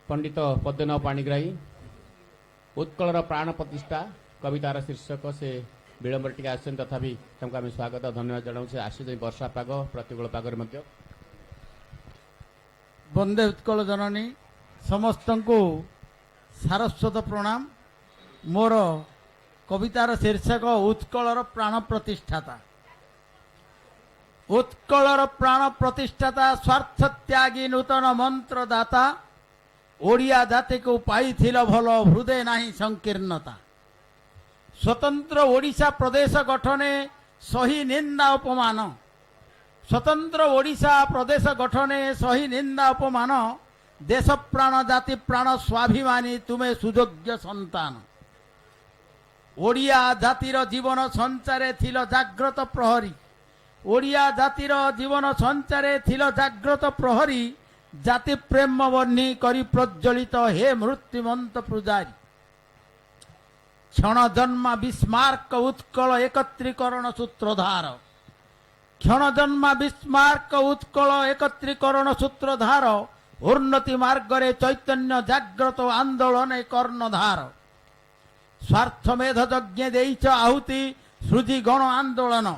पंडित पद्मनाभ पाणिग्राही उत्कलर प्राण प्रतिष्ठा कवितार शीर्षक से विलंब टी आसन तथापि आम स्वागत धन्यवाद जनाऊे आसी वर्षा पाग प्रतिकूल पागर वंदे उत्कल जननी समस्त को सारस्वत प्रणाम। मोर कवितार शीर्षक उत्कलर प्राण प्रतिष्ठाता। उत्कलर प्राण प्रतिष्ठाता स्वार्थ त्यागी नूतन मंत्रदाता ओडिया जाति को पाइथिल भल हृदय नाही संकीर्णता। स्वतंत्र ओडिशा प्रदेश गठने सही निंदा अपमान। स्वतंत्र ओडिशा प्रदेश गठने सही निंदा अपमान। देश प्राण जाति प्राण स्वाभिमानी तुम्हें सुयोग्य संतान। ओडिया जातिर जीवन संचारे थिल जाग्रत प्रहरी। ओडिया जातिर जीवन संचारे थिल जाग्रत प्रहरी। जाति प्रेम बन्ही करी प्रज्वलित हे मृत्युमंत पूजारी। क्षण जन्मा विस्मार्क उत्कल एकत्रीकरण सूत्रधार। क्षण जन्मा विस्मार्क उत्कल एकत्रीकरण सूत्रधार। उन्नति मार्गरे चैतन्य जाग्रत आंदोलन कर्णधार। स्वार्थ मेध यज्ञ देइच आहुति सृजी गण आंदोलन।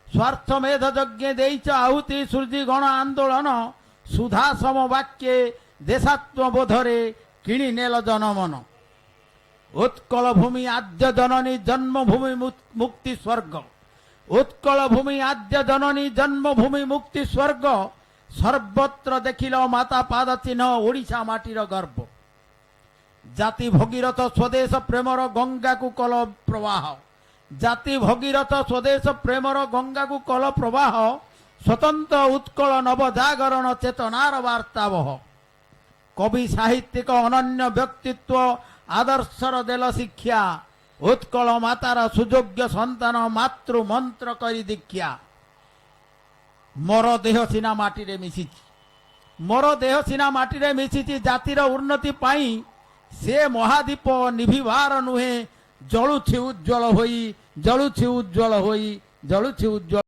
स्वार्थ मेध यज्ञ देइच आहुति सृजी गण आंदोलन। सुधा सम वाक्ये देशात्मबोधरे किणी नेल जनमन। उत्कल भूमि आद्य जननी जन्मभूमि मुक्ति स्वर्ग। उत्कल भूमि आद्य जननी जन्मभूमि मुक्ति स्वर्ग। सर्वत्र देखिल माता पाद चिन्ह ओडिशा माटीर गर्व। जाति भगीरथ स्वदेश प्रेमर गंगा को कल प्रवाह। जाति भगीरथ स्वदेश प्रेमर गंगा को कल प्रवाह। स्वतंत्र उत्कल नवजागरण चेतनार वार्तावह। कवि साहित्यिक अनन्य व्यक्तित्व आदर्शर देल शिक्षा। उत्कल मातार सुयोग्य संतान मातृ मंत्र करी दीक्षा। मोर देह सीना माटी रे मिशिछि। मोर देह सीना माटी रे मिशिछि जातिर उन्नति पाई। से महादीप निभिवार नुहे जलुछि उज्ज्वल होई। जलुछि उज्ज्वल होई। जलुछि उज्ज्वल